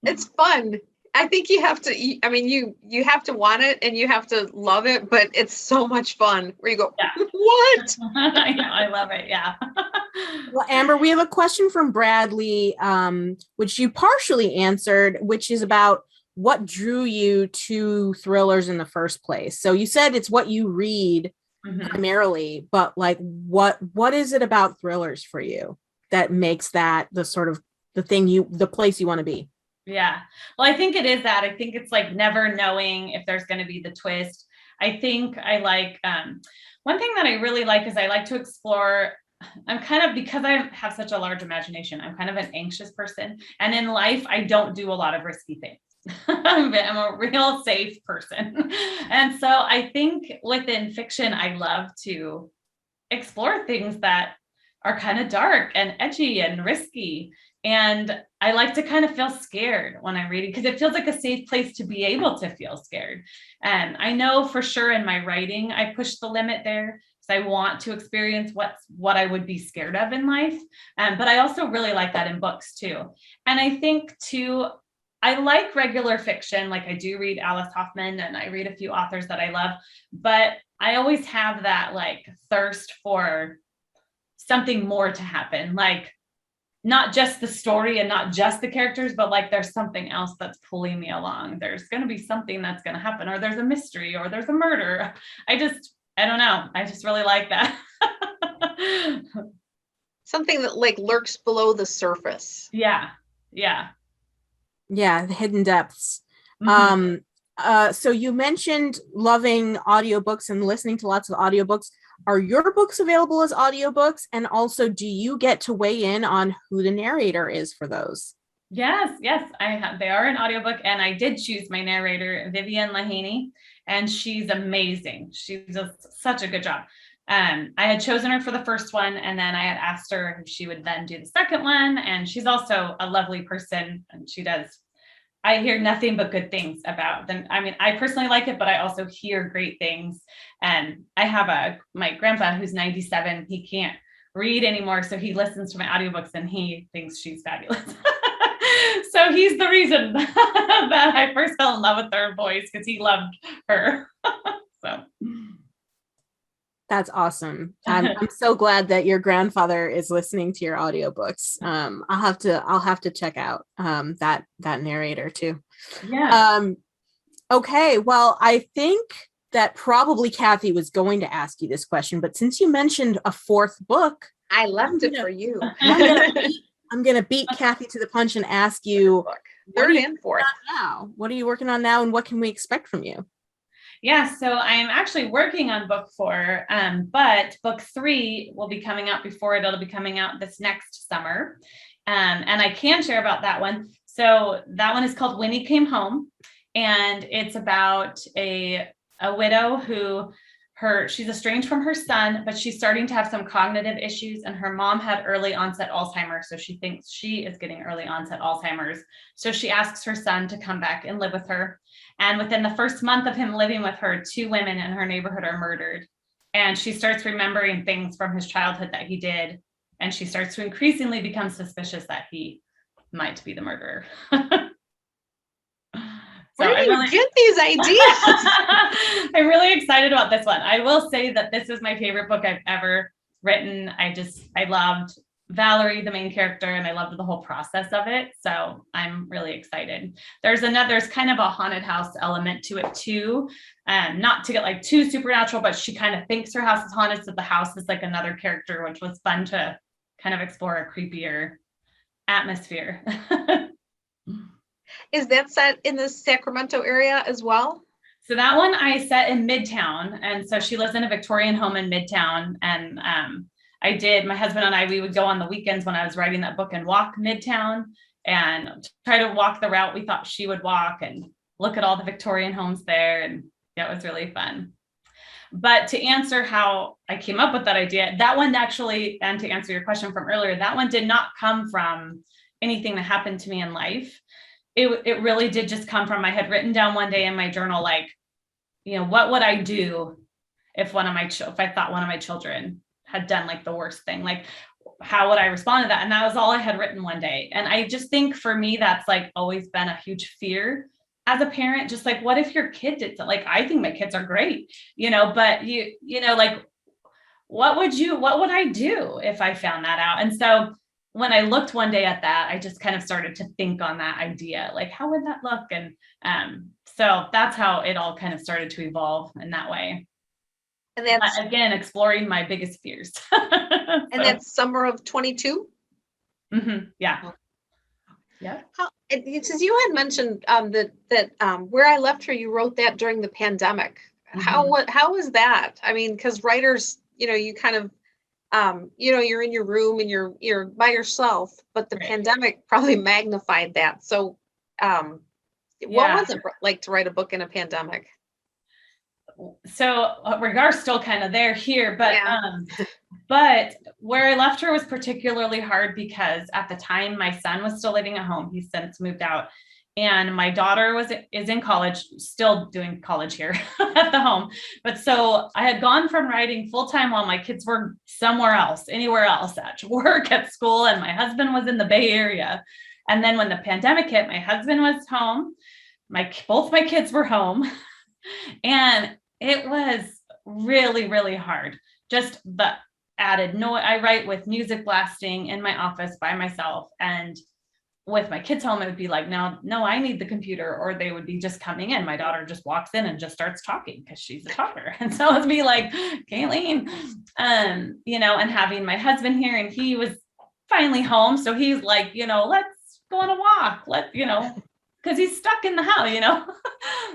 It's fun. I think you have to, you have to want it and you have to love it, but it's so much fun where you go, what? I know, I love it. Yeah. Well, Amber, we have a question from Bradley, which you partially answered, which is about what drew you to thrillers in the first place. So you said it's what you read primarily, but like what is it about thrillers for you that makes that the sort of the place you want to be? Yeah. Well, I think it is that. I think it's like never knowing if there's going to be the twist. I think I like, one thing that I really like is I like to explore. Because I have such a large imagination, I'm kind of an anxious person. And in life, I don't do a lot of risky things. I'm a real safe person. And so I think within fiction, I love to explore things that are kind of dark and edgy and risky. And I like to kind of feel scared when I'm reading, because it feels like a safe place to be able to feel scared. And I know for sure in my writing, I push the limit there, because I want to experience what I would be scared of in life. But I also really like that in books too. And I think too, I like regular fiction. Like I do read Alice Hoffman and I read a few authors that I love, but I always have that like thirst for something more to happen. Like, not just the story and not just the characters, but like there's something else that's pulling me along. There's going to be something that's going to happen, or there's a mystery, or there's a murder. I don't know. I just really like that. Something that like lurks below the surface. Yeah. Yeah. Yeah. The hidden depths. Mm-hmm. So you mentioned loving audiobooks and listening to lots of audiobooks. Are your books available as audiobooks? And also, do you get to weigh in on who the narrator is for those? Yes, they are an audiobook, and I did choose my narrator, Vivian Lahaney, and she's amazing. She does such a good job. I had chosen her for the first one, and then I had asked her if she would then do the second one. And she's also a lovely person, and I hear nothing but good things about them. I mean, I personally like it, but I also hear great things. And I have my grandpa who's 97. He can't read anymore, so he listens to my audiobooks and he thinks she's fabulous. So he's the reason that I first fell in love with her voice, because he loved her. So that's awesome. I'm so glad that your grandfather is listening to your audiobooks. I'll have to check out that narrator too. Yeah. Okay. Well, I think that probably Kathy was going to ask you this question, but since you mentioned a fourth book, I left it for you. I'm gonna beat Kathy to the punch and ask you, third and fourth. Now, what are you working on now, and what can we expect from you? Yeah, so I'm actually working on book 4, but book 3 will be coming out it'll be coming out this next summer. And I can share about that one. So that one is called Winnie Came Home, and it's about a widow who she's estranged from her son, but she's starting to have some cognitive issues, and her mom had early onset Alzheimer's. So she thinks she is getting early onset Alzheimer's. So she asks her son to come back and live with her. And within the first month of him living with her, 2 women in her neighborhood are murdered. And she starts remembering things from his childhood that he did. And she starts to increasingly become suspicious that he might be the murderer. Where do you get these ideas? I'm really excited about this one. I will say that this is my favorite book I've ever written. I loved Valerie, the main character, and I loved the whole process of it. So I'm really excited. There's kind of a haunted house element to it too. Not to get like too supernatural, but she kind of thinks her house is haunted. So the house is like another character, which was fun to kind of explore a creepier atmosphere. Is that set in the Sacramento area as well? So that one I set in Midtown. And so she lives in a Victorian home in Midtown. And my husband and I, we would go on the weekends when I was writing that book and walk Midtown and try to walk the route we thought she would walk and look at all the Victorian homes there. And yeah, it was really fun. But to answer how I came up with that idea, that one actually, and to answer your question from earlier, that one did not come from anything that happened to me in life. It really did just come from, I had written down one day in my journal, like, what would I do if I thought one of my children had done like the worst thing, like how would I respond to that? And that was all I had written one day. And I just think for me, that's like always been a huge fear as a parent, just like, what if your kid did something? Like, I think my kids are great, but like, what would I do if I found that out? And so when I looked one day at that, I just kind of started to think on that idea, like, how would that look? And so that's how it all kind of started to evolve in that way. And that's, again, exploring my biggest fears. and that's summer of 22? Mm-hmm. Yeah. Yeah. Since you had mentioned that Where I Left Her, you wrote that during the pandemic. Mm-hmm. How was that? I mean, because writers, you kind of, you're in your room and you're by yourself, but the pandemic probably magnified that. So what was it like to write a book in a pandemic? So regards still kind of there here, but but Where I Left Her was particularly hard because at the time my son was still living at home. He's since moved out, and my daughter is in college, still doing college here at the home. But so I had gone from writing full time while my kids were somewhere else, anywhere else, at work, at school, and my husband was in the Bay Area. And then when the pandemic hit, my husband was home, both my kids were home, and it was really, really hard. Just the added noise. I write with music blasting in my office by myself, and with my kids home, it would be like, no, I need the computer, or they would be just coming in. My daughter just walks in and just starts talking because she's a talker. And so it'd be like, Kayleen, and having my husband here, and he was finally home. So he's like, let's go on a walk. Because he's stuck in the house,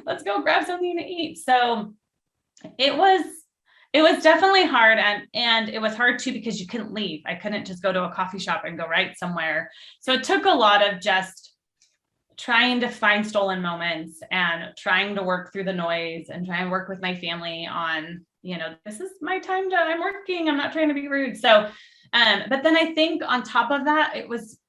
let's go grab something to eat. So it was definitely hard. And it was hard too, because you couldn't leave. I couldn't just go to a coffee shop and go write somewhere. So it took a lot of just trying to find stolen moments and trying to work through the noise and try and work with my family on, this is my time I'm working. I'm not trying to be rude. So, but then I think on top of that, it was,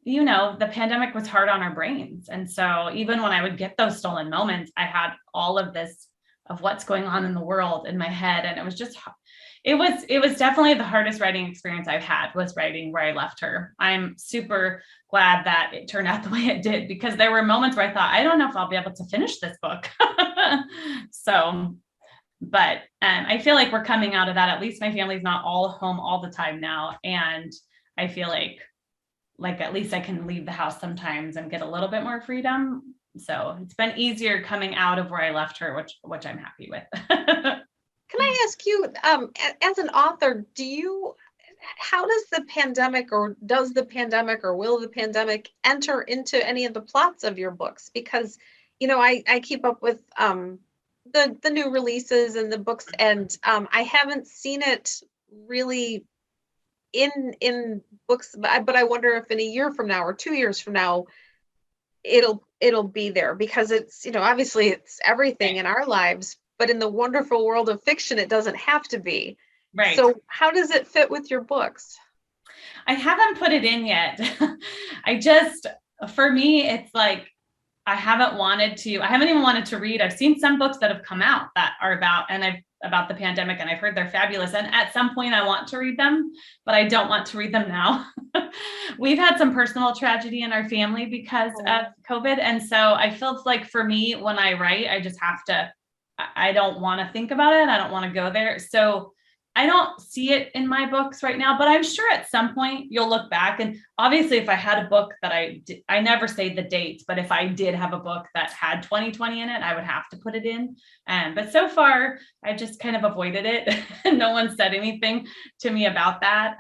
the pandemic was hard on our brains. And so even when I would get those stolen moments, I had all of this of what's going on in the world in my head. And it was just, it was definitely the hardest writing experience I've had, was writing Where I Left Her. I'm super glad that it turned out the way it did, because there were moments where I thought, I don't know if I'll be able to finish this book. So, but I feel like we're coming out of that. At least my family's not all home all the time now. And I feel like at least I can leave the house sometimes and get a little bit more freedom. So it's been easier coming out of Where I Left Her, which I'm happy with. Can I ask you, as an author, how does the pandemic, or does the pandemic, or will the pandemic enter into any of the plots of your books? Because, I keep up with the new releases and the books, and I haven't seen it really in books, but I wonder if in a year from now or 2 years from now, it'll be there, because it's, obviously it's everything in our lives, but in the wonderful world of fiction, it doesn't have to be. Right. So how does it fit with your books? I haven't put it in yet. For me, it's like, I haven't even wanted to read. I've seen some books that have come out that are about the pandemic, and I've heard they're fabulous. And at some point I want to read them, but I don't want to read them now. We've had some personal tragedy in our family because of COVID. And so I feel like for me, when I write, I just have to, I don't want to think about it. I don't want to go there. So I don't see it in my books right now, but I'm sure at some point you'll look back. And obviously, if I had a book that I never say the dates, but if I did have a book that had 2020 in it, I would have to put it in. But so far, I just kind of avoided it. No one said anything to me about that.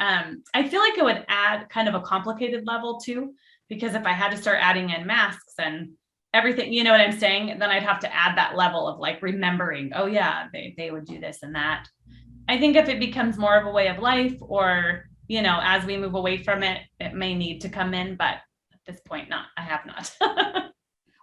I feel like it would add kind of a complicated level too, because if I had to start adding in masks and everything, you know what I'm saying? Then I'd have to add that level of like remembering, oh yeah, they would do this and that. I think if it becomes more of a way of life, or, you know, as we move away from it, it may need to come in, but at this point, I have not.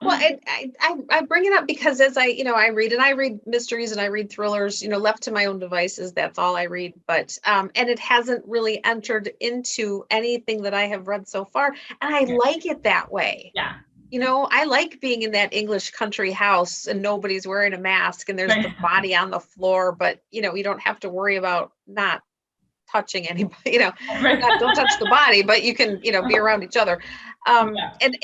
Well, I bring it up because as I read mysteries and I read thrillers, left to my own devices, that's all I read. But and it hasn't really entered into anything that I have read so far. And I like it that way. Yeah. I like being in that English country house and nobody's wearing a mask and there's the body on the floor, but you don't have to worry about not touching anybody, don't touch the body, but you can, be around each other. And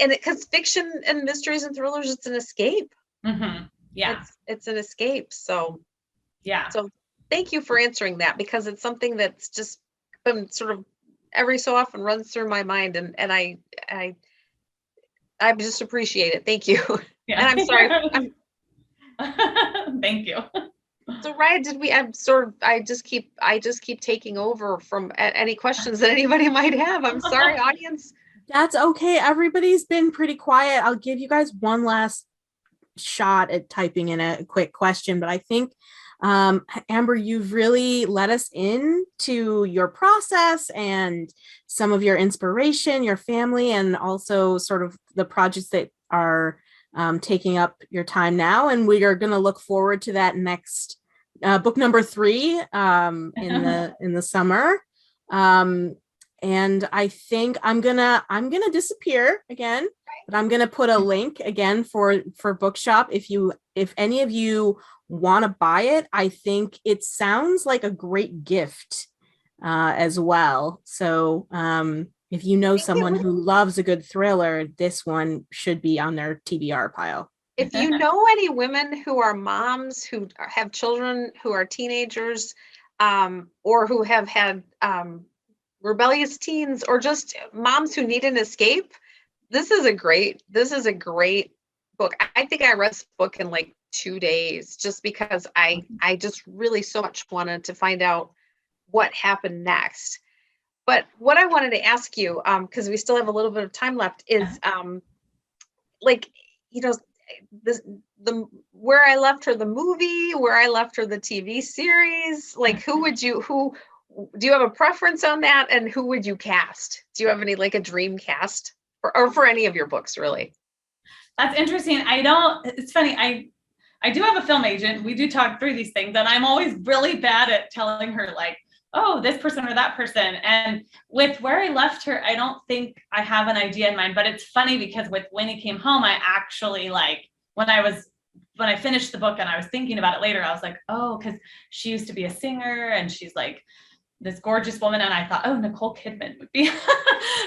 because fiction and mysteries and thrillers, it's an escape. Mm-hmm. Yeah. It's an escape. So, yeah. So thank you for answering that, because it's something that's just been sort of every so often runs through my mind. And I just appreciate it. Thank you. Yeah. And I'm sorry. Thank you. So Ryan, I just keep taking over from any questions that anybody might have. I'm sorry, audience. That's okay. Everybody's been pretty quiet. I'll give you guys one last shot at typing in a quick question, but I think Amber, you've really let us into your process and some of your inspiration, your family, and also sort of the projects that are taking up your time now. And we are going to look forward to that next book number 3 in the summer. And I think I'm gonna disappear again, but I'm gonna put a link again for Bookshop. If any of you want to buy it, I think it sounds like a great gift as well. So if you know someone who loves a good thriller, this one should be on their TBR pile. If you know any women who are moms who have children who are teenagers, or who have had rebellious teens, or just moms who need an escape, this is a great book. I think I read this book in like 2 days, just because I just really so much wanted to find out what happened next. But what I wanted to ask you, because we still have a little bit of time left, is the Where I Left Her, the movie, Where I Left Her, the TV series, like who do you have a preference on that, and who would you cast? Do you have any like a dream cast for any of your books, really? That's interesting. It's funny. I do have a film agent. We do talk through these things, and I'm always really bad at telling her like, oh, this person or that person. And with Where I Left Her, I don't think I have an idea in mind, but it's funny because with When He Came Home, I actually when I finished the book and I was thinking about it later, I was like, oh, because she used to be a singer and she's like this gorgeous woman. And I thought, oh, Nicole Kidman would be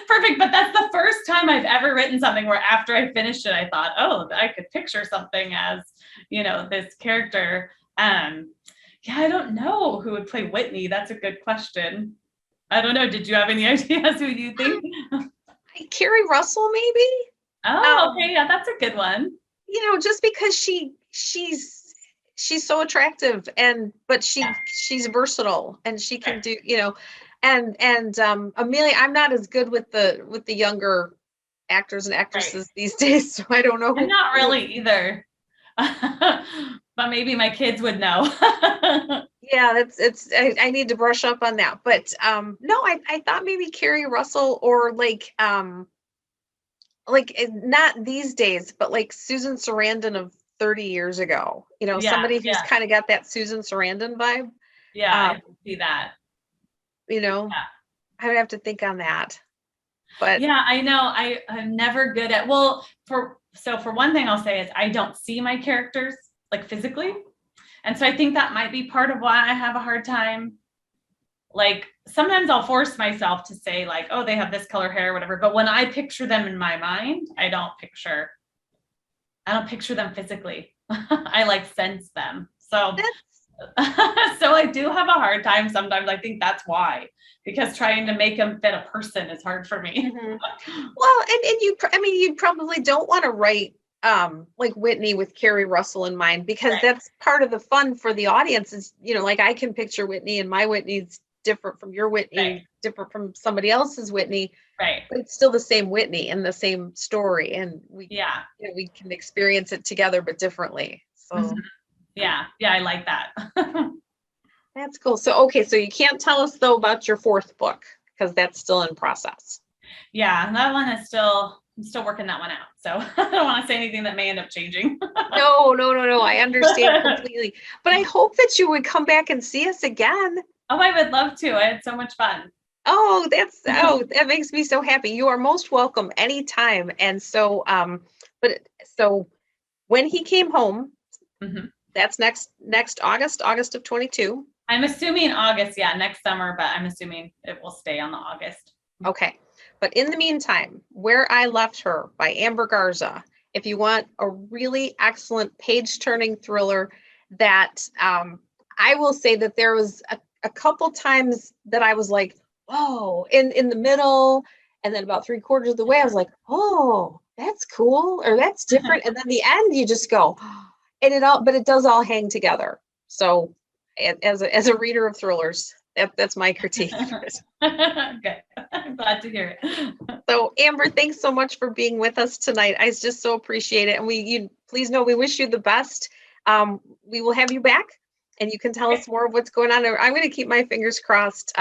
perfect. But that's the first time I've ever written something where after I finished it, I thought, oh, I could picture something as, this character. Yeah, I don't know who would play Whitney. That's a good question. I don't know. Did you have any ideas who you think? Carrie Russell, maybe? Oh, okay. Yeah, that's a good one. Just because she's so attractive, but she's versatile, and she can do, and Amelia, I'm not as good with the younger actors and actresses these days, so I don't know. I'm not really either. But maybe my kids would know. Yeah, I need to brush up on that. But no, I thought maybe Carrie Russell, or like not these days, but like Susan Sarandon of 30 years ago. Somebody who's kind of got that Susan Sarandon vibe. Yeah, I can see that. I would have to think on that. But yeah, I know I'm never good at, for one thing I'll say is I don't see my characters like physically. And so I think that might be part of why I have a hard time. Like sometimes I'll force myself to say like, oh, they have this color hair or whatever. But when I picture them in my mind, I don't picture them physically. I like sense them. So So I do have a hard time sometimes. I think that's why, because trying to make him fit a person is hard for me. Well, and you probably don't want to write like Whitney with Carrie Russell in mind, because Right. that's part of the fun for the audience is, like I can picture Whitney, and my Whitney's different from your Whitney, Right. different from somebody else's Whitney, Right. but it's still the same Whitney and the same story, and Yeah. we can experience it together but differently. So Mhm. Yeah. Yeah. I like that. that's cool. So okay, so you can't tell us though about your fourth book because that's still in process. Yeah. That one is I'm still working that one out. So I don't want to say anything that may end up changing. No. I understand completely. But I hope that you would come back and see us again. Oh, I would love to. I had so much fun. Oh, that makes me so happy. You are most welcome anytime. And so, so when he came home, Mhm. that's next August of 22. I'm assuming August. Yeah. Next summer, but I'm assuming it will stay on the August. Okay. But in the meantime, Where I Left Her by Amber Garza, if you want a really excellent page-turning thriller that I will say that there was a couple times that I was like, whoa, in the middle, and then about 3/4 of the way, I was like, oh, that's cool, or that's different. And then the end, you just go, and but it does all hang together. So as a reader of thrillers, that's my critique. Good. I'm glad to hear it. So Amber, thanks so much for being with us tonight. I just so appreciate it. And you please know we wish you the best. We will have you back and you can tell us more of what's going on. I'm going to keep my fingers crossed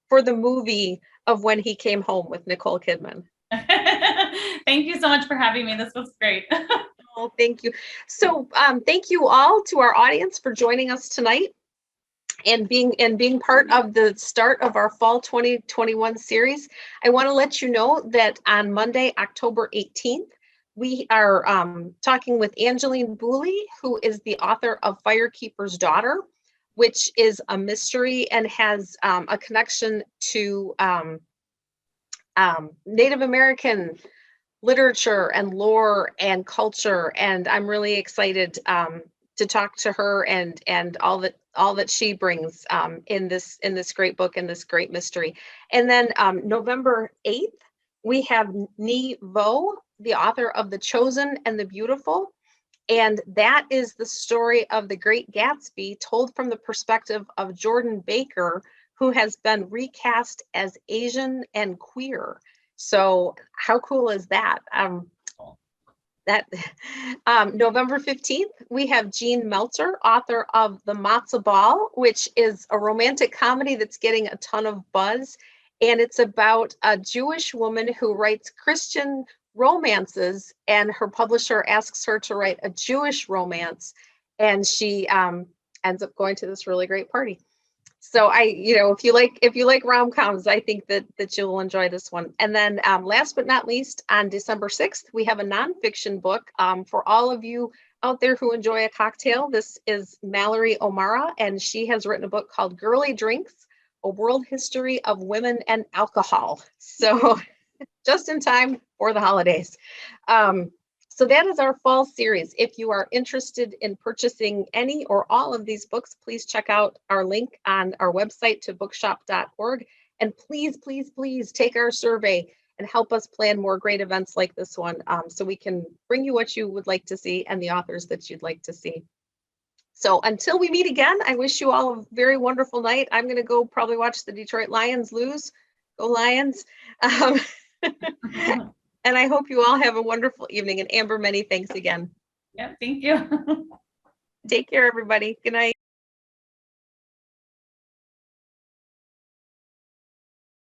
for the movie of When He Came Home with Nicole Kidman. Thank you so much for having me. This was great. Oh, thank you. So thank you all to our audience for joining us tonight and being part of the start of our fall 2021 series. I want to let you know that on Monday, October 18th, we are talking with Angeline Booley, who is the author of Firekeeper's Daughter, which is a mystery and has a connection to Native American literature and lore and culture. And I'm really excited to talk to her and all that she brings in this great book and this great mystery. And then November 8th, we have Ni Vo, the author of The Chosen and the Beautiful. And that is the story of the Great Gatsby told from the perspective of Jordan Baker, who has been recast as Asian and queer. So how cool is that? November 15th, we have Jean Meltzer, author of The Matzo Ball, which is a romantic comedy that's getting a ton of buzz. And it's about a Jewish woman who writes Christian romances, and her publisher asks her to write a Jewish romance, and she ends up going to this really great party. So if you like rom-coms, I think that you'll enjoy this one. And then last but not least, on December 6th, we have a nonfiction book for all of you out there who enjoy a cocktail. This is Mallory O'Mara, and she has written a book called Girly Drinks, A World History of Women and Alcohol. So just in time for the holidays. So that is our fall series. If you are interested in purchasing any or all of these books, please check out our link on our website to bookshop.org. And please, please, please take our survey and help us plan more great events like this one so we can bring you what you would like to see and the authors that you'd like to see. So until we meet again, I wish you all a very wonderful night. I'm going to go probably watch the Detroit Lions lose. Go Lions. And I hope you all have a wonderful evening. And Amber, many thanks again. Yep, thank you. Take care, everybody. Good night.